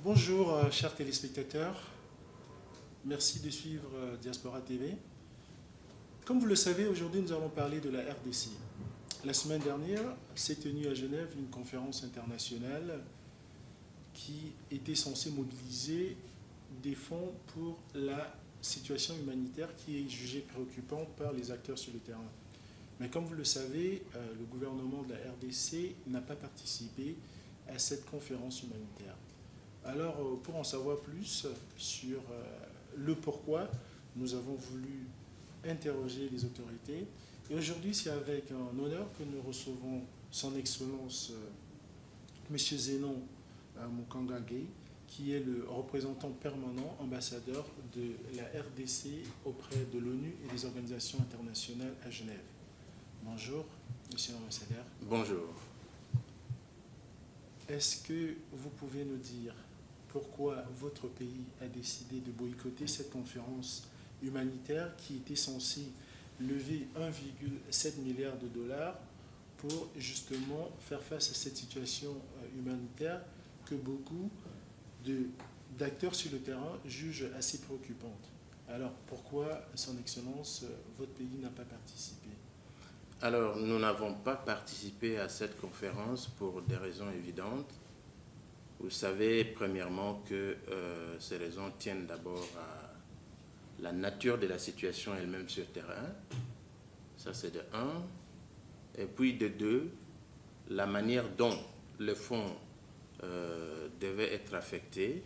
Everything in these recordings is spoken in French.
Bonjour, chers téléspectateurs. Merci de suivre Diaspora TV. Comme vous le savez, aujourd'hui, nous allons parler de la RDC. La semaine dernière, s'est tenue à Genève une conférence internationale qui était censée mobiliser des fonds pour la situation humanitaire qui est jugée préoccupante par les acteurs sur le terrain. Mais comme vous le savez, le gouvernement de la RDC n'a pas participé à cette conférence humanitaire. Alors, pour en savoir plus sur le pourquoi, nous avons voulu interroger les autorités. Et aujourd'hui, c'est avec un honneur que nous recevons son Excellence M. Zénon Mukangagé, qui est le représentant permanent, ambassadeur de la RDC auprès de l'ONU et des organisations internationales à Genève. Bonjour, Monsieur l'ambassadeur. Bonjour. Est-ce que vous pouvez nous dire pourquoi votre pays a décidé de boycotter cette conférence humanitaire qui était censée lever 1,7 milliard de dollars pour justement faire face à cette situation humanitaire que beaucoup d'acteurs sur le terrain jugent assez préoccupante. Alors pourquoi, Son Excellence, votre pays n'a pas participé? Alors, nous n'avons pas participé à cette conférence pour des raisons évidentes. Vous savez, premièrement, que ces raisons tiennent d'abord à la nature de la situation elle-même sur terrain. Ça, c'est de un. Et puis, de deux, la manière dont les fonds devaient être affectés.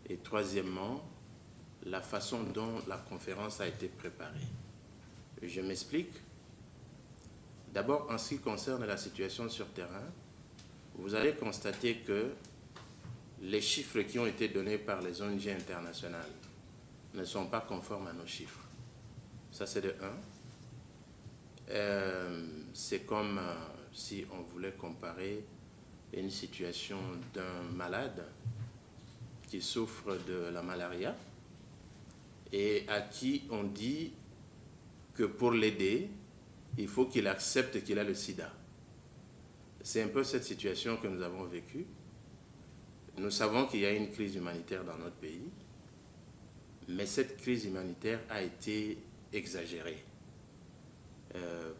Et troisièmement, la façon dont la conférence a été préparée. Je m'explique. D'abord, en ce qui concerne la situation sur terrain, vous allez constater que les chiffres qui ont été donnés par les ONG internationales ne sont pas conformes à nos chiffres. Ça, c'est de un. C'est comme si on voulait comparer une situation d'un malade qui souffre de la malaria et à qui on dit que pour l'aider, il faut qu'il accepte qu'il a le sida. C'est un peu cette situation que nous avons vécue. Nous savons qu'il y a une crise humanitaire dans notre pays, mais cette crise humanitaire a été exagérée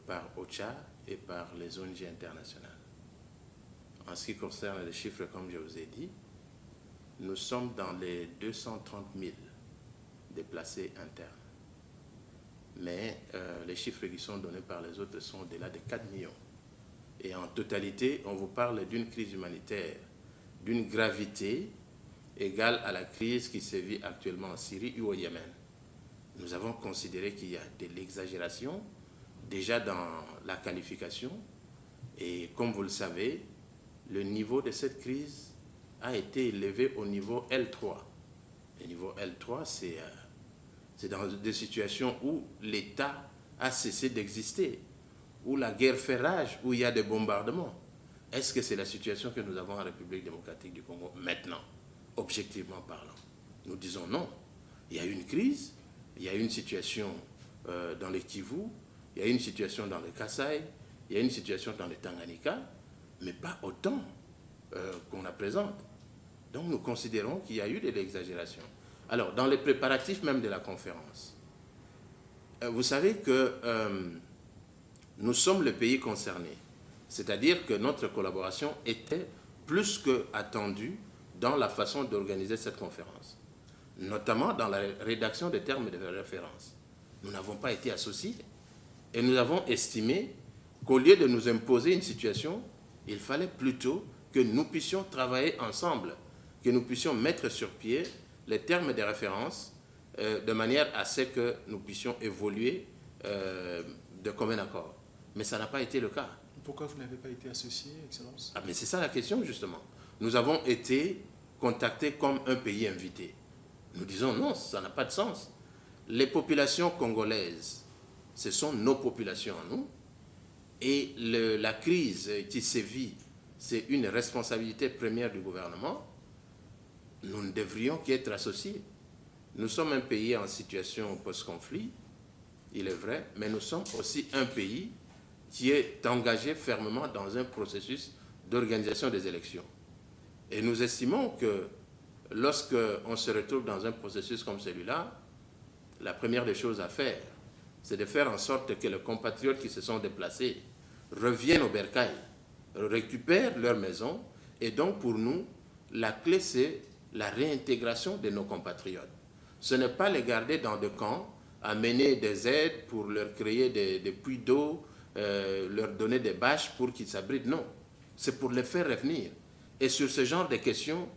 par OCHA et par les ONG internationales. En ce qui concerne les chiffres, comme je vous ai dit, nous sommes dans les 230 000 déplacés internes. Mais les chiffres qui sont donnés par les autres sont au-delà de 4 millions. Et en totalité, on vous parle d'une crise humanitaire, d'une gravité égale à la crise qui se vit actuellement en Syrie ou au Yémen. Nous avons considéré qu'il y a de l'exagération déjà dans la qualification. Et comme vous le savez, le niveau de cette crise a été élevé au niveau L3. Le niveau L3, c'est dans des situations où l'État a cessé d'exister, où la guerre fait rage, où il y a des bombardements. Est-ce que c'est la situation que nous avons en République démocratique du Congo maintenant, objectivement parlant? Nous disons non. Il y a une crise, il y a une situation dans le Kivu, il y a une situation dans le Kasaï, il y a une situation dans le Tanganyika, mais pas autant qu'on la présente. Donc nous considérons qu'il y a eu de l'exagération. Alors, dans les préparatifs même de la conférence, vous savez que nous sommes le pays concerné. C'est-à-dire que notre collaboration était plus qu'attendue dans la façon d'organiser cette conférence, notamment dans la rédaction des termes de référence. Nous n'avons pas été associés et nous avons estimé qu'au lieu de nous imposer une situation, il fallait plutôt que nous puissions travailler ensemble, que nous puissions mettre sur pied les termes de référence de manière à ce que nous puissions évoluer de commun accord. Mais ça n'a pas été le cas. Pourquoi vous n'avez pas été associé, Excellence? Ah, mais c'est ça la question, justement. Nous avons été contactés comme un pays invité. Nous disons non, ça n'a pas de sens. Les populations congolaises, ce sont nos populations à nous. Et la crise qui sévit, c'est une responsabilité première du gouvernement. Nous ne devrions qu'être associés. Nous sommes un pays en situation post-conflit, il est vrai, mais nous sommes aussi un pays qui est engagé fermement dans un processus d'organisation des élections. Et nous estimons que lorsqu'on se retrouve dans un processus comme celui-là, la première des choses à faire, c'est de faire en sorte que les compatriotes qui se sont déplacés reviennent au bercail, récupèrent leur maison. Et donc, pour nous, la clé, c'est la réintégration de nos compatriotes. Ce n'est pas les garder dans des camps, amener des aides pour leur créer des puits d'eau, leur donner des bâches pour qu'ils s'abritent. Non, c'est pour les faire revenir. Et sur ce genre de questions,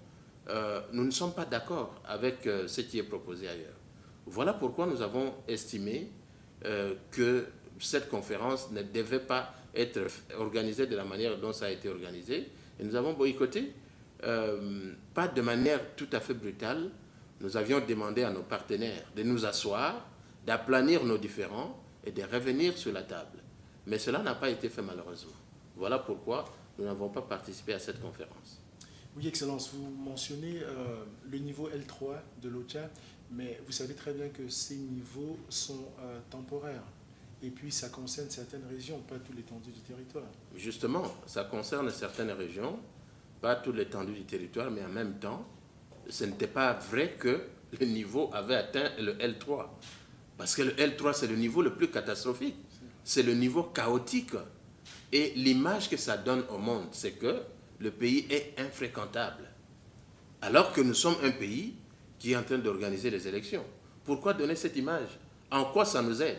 nous ne sommes pas d'accord avec ce qui est proposé ailleurs. Voilà pourquoi nous avons estimé que cette conférence ne devait pas être organisée de la manière dont ça a été organisé. Et nous avons boycotté, pas de manière tout à fait brutale. Nous avions demandé à nos partenaires de nous asseoir, d'aplanir nos différends et de revenir sur la table. Mais cela n'a pas été fait malheureusement. Voilà pourquoi nous n'avons pas participé à cette conférence. Oui, Excellence, vous mentionnez le niveau L3 de l'OCHA, mais vous savez très bien que ces niveaux sont temporaires. Et puis, ça concerne certaines régions, pas toute l'étendue du territoire. Justement, ça concerne certaines régions, pas toute l'étendue du territoire, mais en même temps, ce n'était pas vrai que le niveau avait atteint le L3. Parce que le L3, c'est le niveau le plus catastrophique. C'est le niveau chaotique. Et l'image que ça donne au monde, c'est que le pays est infréquentable. Alors que nous sommes un pays qui est en train d'organiser les élections. Pourquoi donner cette image? En quoi ça nous aide?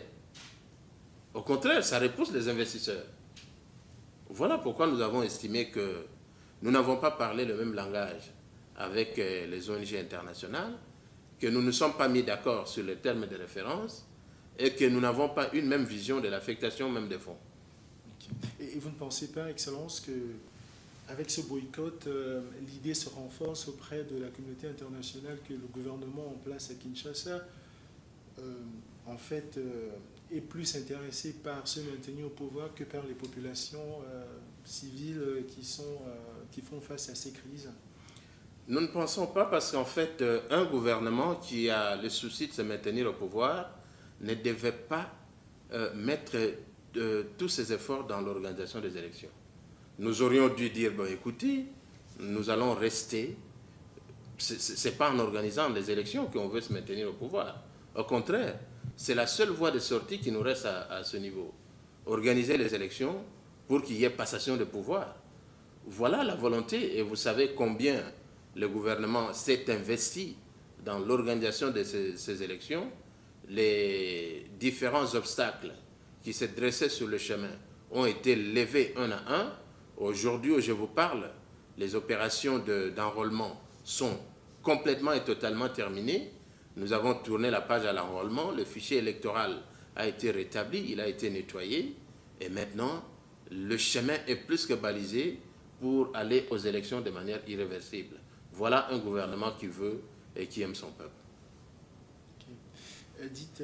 Au contraire, ça repousse les investisseurs. Voilà pourquoi nous avons estimé que nous n'avons pas parlé le même langage avec les ONG internationales, que nous ne sommes pas mis d'accord sur les termes de référence et que nous n'avons pas une même vision de l'affectation même des fonds. Okay. Et vous ne pensez pas, Excellence, qu'avec ce boycott, l'idée se renforce auprès de la communauté internationale que le gouvernement en place à Kinshasa, en fait, est plus intéressé par se maintenir au pouvoir que par les populations civiles qui font face à ces crises? Nous ne pensons pas parce qu'en fait, un gouvernement qui a le souci de se maintenir au pouvoir ne devait pas mettre tous ses efforts dans l'organisation des élections. Nous aurions dû dire, bon, écoutez, nous allons rester. Ce n'est pas en organisant les élections qu'on veut se maintenir au pouvoir. Au contraire, c'est la seule voie de sortie qui nous reste à ce niveau. Organiser les élections pour qu'il y ait passation de pouvoir. Voilà la volonté, et vous savez combien le gouvernement s'est investi dans l'organisation de ces élections. Les différents obstacles qui se dressaient sur le chemin ont été levés un à un. Aujourd'hui, où je vous parle, les opérations d'enrôlement sont complètement et totalement terminées. Nous avons tourné la page à l'enrôlement, le fichier électoral a été rétabli, il a été nettoyé, et maintenant, le chemin est plus que balisé pour aller aux élections de manière irréversible. Voilà un gouvernement qui veut et qui aime son peuple. Okay. Dites,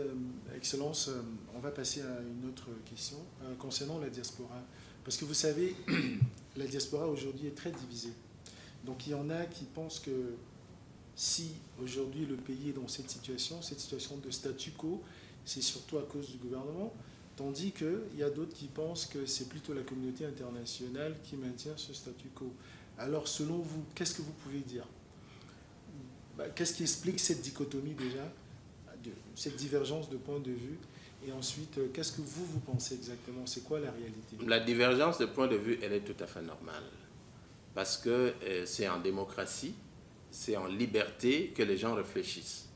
Excellence, on va passer à une autre question concernant la diaspora. Parce que vous savez, la diaspora aujourd'hui est très divisée. Donc il y en a qui pensent que si aujourd'hui le pays est dans cette situation de statu quo, c'est surtout à cause du gouvernement, tandis qu'il y a d'autres qui pensent que c'est plutôt la communauté internationale qui maintient ce statu quo. Alors selon vous, qu'est-ce que vous pouvez dire? Qu'est-ce qui explique cette dichotomie déjà, cette divergence de point de vue? Et ensuite, qu'est-ce que vous pensez exactement? C'est quoi la réalité? La divergence de point de vue, elle est tout à fait normale. Parce que c'est en démocratie, c'est en liberté que les gens réfléchissent.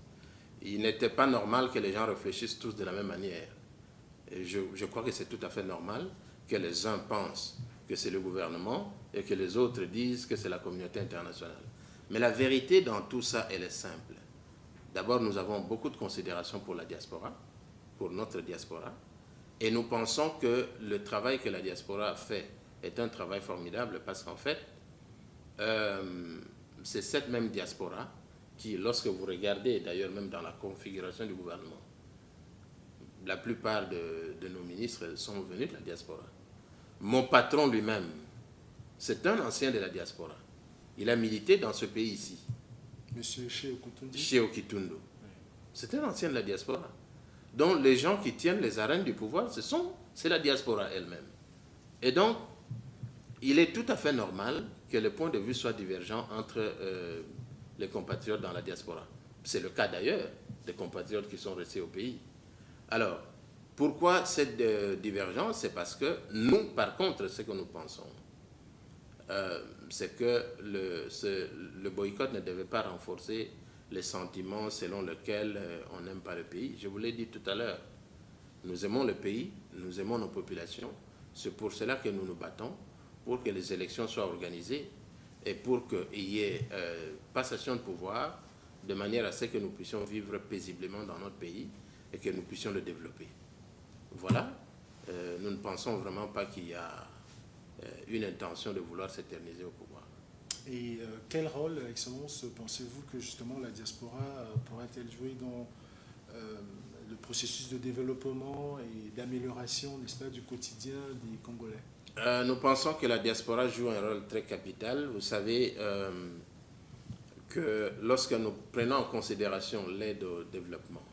Il n'était pas normal que les gens réfléchissent tous de la même manière. Et je crois que c'est tout à fait normal que les uns pensent que c'est le gouvernement et que les autres disent que c'est la communauté internationale. Mais la vérité dans tout ça, elle est simple. D'abord, nous avons beaucoup de considération pour la diaspora, pour notre diaspora, et nous pensons que le travail que la diaspora a fait est un travail formidable parce qu'en fait, c'est cette même diaspora qui, lorsque vous regardez, d'ailleurs même dans la configuration du gouvernement, la plupart de nos ministres sont venus de la diaspora. Mon patron lui-même, c'est un ancien de la diaspora. Il a milité dans ce pays ici. Monsieur Sheokitundu. Sheokitundu. Oui. C'est un ancien de la diaspora. Donc les gens qui tiennent les arènes du pouvoir, c'est la diaspora elle-même. Et donc, il est tout à fait normal que les points de vue soient divergents entre les compatriotes dans la diaspora. C'est le cas d'ailleurs des compatriotes qui sont restés au pays. Alors, pourquoi cette divergence? C'est parce que nous, par contre, ce que nous pensons, c'est que le boycott ne devait pas renforcer les sentiments selon lesquels on n'aime pas le pays. Je vous l'ai dit tout à l'heure, nous aimons le pays, nous aimons nos populations. C'est pour cela que nous nous battons, pour que les élections soient organisées et pour qu'il y ait passation de pouvoir de manière à ce que nous puissions vivre paisiblement dans notre pays et que nous puissions le développer. Voilà, nous ne pensons vraiment pas qu'il y a une intention de vouloir s'éterniser au pouvoir. Et quel rôle, Excellence, pensez-vous que justement la diaspora pourra-t-elle jouer dans le processus de développement et d'amélioration, n'est-ce pas, du quotidien des Congolais? Nous pensons que la diaspora joue un rôle très capital. Vous savez que lorsque nous prenons en considération l'aide au développement,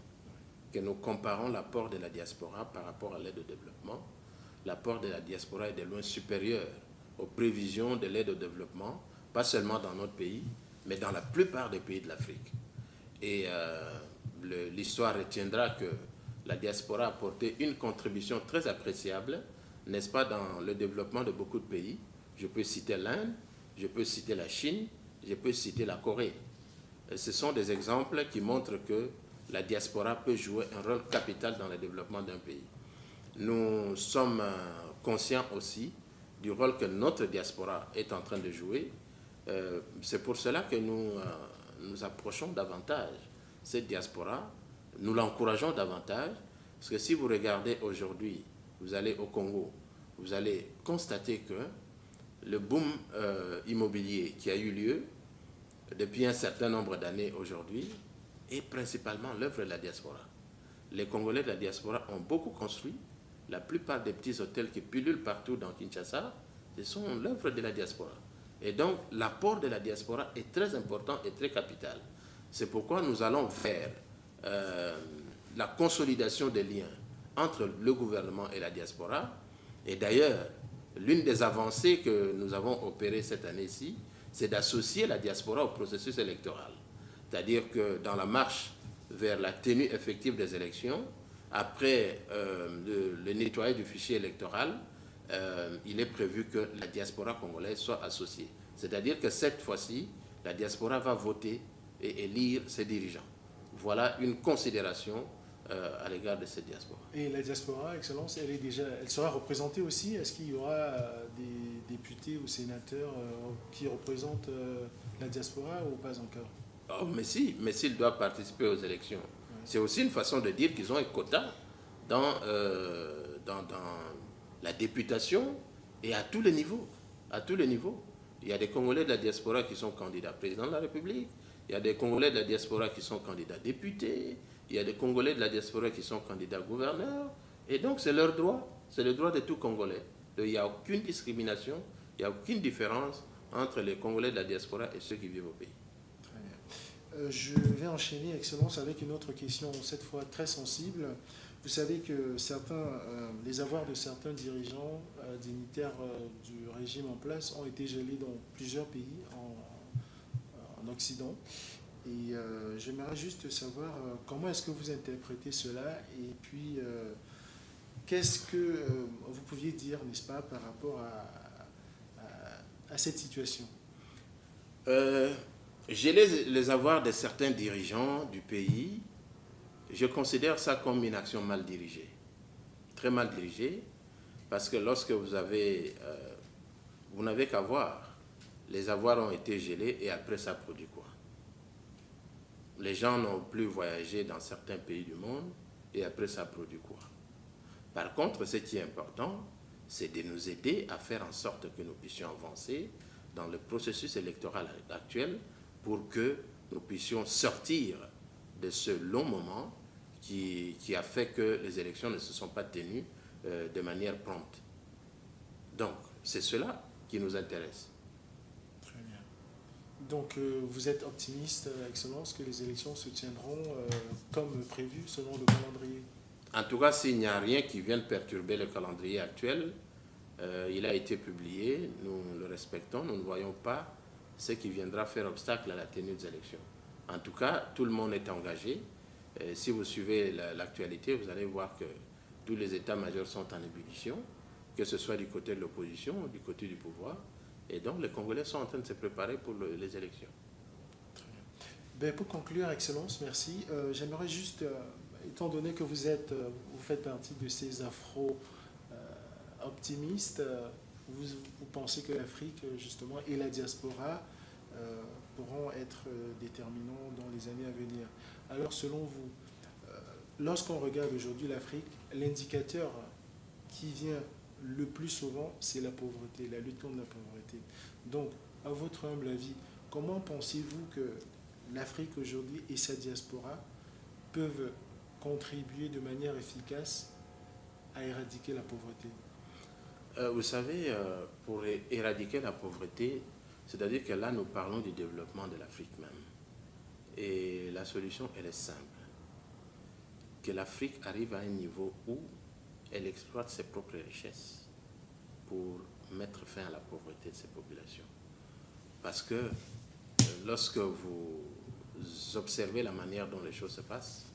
que nous comparons l'apport de la diaspora par rapport à l'aide au développement, l'apport de la diaspora est de loin supérieur aux prévisions de l'aide au développement, pas seulement dans notre pays, mais dans la plupart des pays de l'Afrique. Et l'histoire retiendra que la diaspora a apporté une contribution très appréciable, n'est-ce pas, dans le développement de beaucoup de pays. Je peux citer l'Inde, je peux citer la Chine, je peux citer la Corée. Et ce sont des exemples qui montrent que la diaspora peut jouer un rôle capital dans le développement d'un pays. Nous sommes conscients aussi du rôle que notre diaspora est en train de jouer. C'est pour cela que nous approchons davantage cette diaspora, nous l'encourageons davantage, parce que si vous regardez aujourd'hui, vous allez au Congo, vous allez constater que le boom immobilier qui a eu lieu depuis un certain nombre d'années aujourd'hui est principalement l'œuvre de la diaspora. Les Congolais de la diaspora ont beaucoup construit. La plupart des petits hôtels qui pullulent partout dans Kinshasa, ce sont l'œuvre de la diaspora. Et donc, l'apport de la diaspora est très important et très capital. C'est pourquoi nous allons vers la consolidation des liens entre le gouvernement et la diaspora. Et d'ailleurs, l'une des avancées que nous avons opérées cette année-ci, c'est d'associer la diaspora au processus électoral. C'est-à-dire que dans la marche vers la tenue effective des élections, après le nettoyage du fichier électoral, il est prévu que la diaspora congolaise soit associée. C'est-à-dire que cette fois-ci, la diaspora va voter et élire ses dirigeants. Voilà une considération à l'égard de cette diaspora. Et la diaspora, Excellence, elle sera représentée aussi? Est-ce qu'il y aura des députés ou sénateurs qui représentent la diaspora ou pas encore? Oh, mais s'ils doivent participer aux élections. Ouais. C'est aussi une façon de dire qu'ils ont un quota dans la députation et à tous les niveaux. À tous les niveaux. Il y a des Congolais de la diaspora qui sont candidats président de la République. Il y a des Congolais de la diaspora qui sont candidats députés. Il y a des Congolais de la diaspora qui sont candidats gouverneurs. Et donc, c'est leur droit. C'est le droit de tout Congolais. Il n'y a aucune discrimination, il n'y a aucune différence entre les Congolais de la diaspora et ceux qui vivent au pays. Très bien. Je vais enchaîner, Excellence, avec une autre question, cette fois très sensible. Vous savez que les avoirs de certains dirigeants dignitaires du régime en place ont été gelés dans plusieurs pays en Occident. Et j'aimerais juste savoir comment est-ce que vous interprétez cela et puis qu'est-ce que vous pouviez dire, n'est-ce pas, par rapport à cette situation? Geler les avoirs de certains dirigeants du pays, je considère ça comme une action mal dirigée, très mal dirigée, parce que lorsque vous n'avez qu'à voir, les avoirs ont été gelés et après ça produit quoi? Les gens n'ont plus voyagé dans certains pays du monde et après ça produit quoi? Par contre, ce qui est important, c'est de nous aider à faire en sorte que nous puissions avancer dans le processus électoral actuel pour que nous puissions sortir de ce long moment qui a fait que les élections ne se sont pas tenues de manière prompte. Donc, c'est cela qui nous intéresse. Très bien. Donc, vous êtes optimiste, Excellence, que les élections se tiendront comme prévu selon le calendrier? En tout cas, s'il n'y a rien qui vienne perturber le calendrier actuel, il a été publié, nous le respectons, nous ne voyons pas ce qui viendra faire obstacle à la tenue des élections. En tout cas, tout le monde est engagé. Si vous suivez l'actualité, vous allez voir que tous les états-majors sont en ébullition, que ce soit du côté de l'opposition ou du côté du pouvoir. Et donc, les Congolais sont en train de se préparer pour les élections. Très bien. Ben, pour conclure, Excellence, merci. J'aimerais juste, étant donné que vous faites partie de ces afro-optimistes, vous pensez que l'Afrique, justement, et la diaspora pourront être déterminants dans les années à venir. Alors, selon vous, lorsqu'on regarde aujourd'hui l'Afrique, l'indicateur qui vient le plus souvent, c'est la pauvreté, la lutte contre la pauvreté. Donc, à votre humble avis, comment pensez-vous que l'Afrique aujourd'hui et sa diaspora peuvent contribuer de manière efficace à éradiquer la pauvreté? Vous savez, pour éradiquer la pauvreté, c'est-à-dire que là, nous parlons du développement de l'Afrique même. Et la solution, elle est simple. Que l'Afrique arrive à un niveau où elle exploite ses propres richesses pour mettre fin à la pauvreté de ses populations. Parce que lorsque vous observez la manière dont les choses se passent,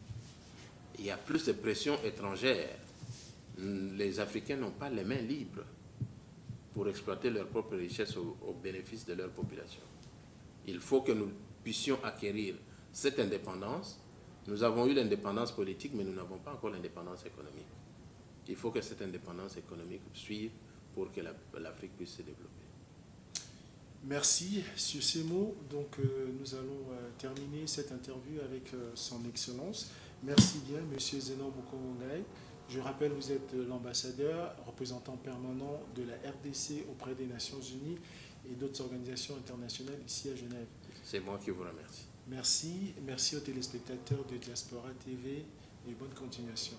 il y a plus de pression étrangère. Les Africains n'ont pas les mains libres pour exploiter leurs propres richesses au bénéfice de leur population. Il faut que nous puissions acquérir cette indépendance. Nous avons eu l'indépendance politique, mais nous n'avons pas encore l'indépendance économique. Il faut que cette indépendance économique suive pour que l'Afrique puisse se développer. Merci. Sur ces mots, donc, nous allons terminer cette interview avec son Excellence. Merci bien, Monsieur Zenon Mukongai. Je rappelle, vous êtes l'ambassadeur, représentant permanent de la RDC auprès des Nations Unies et d'autres organisations internationales ici à Genève. C'est moi qui vous remercie. Merci. Merci aux téléspectateurs de Diaspora TV et bonne continuation.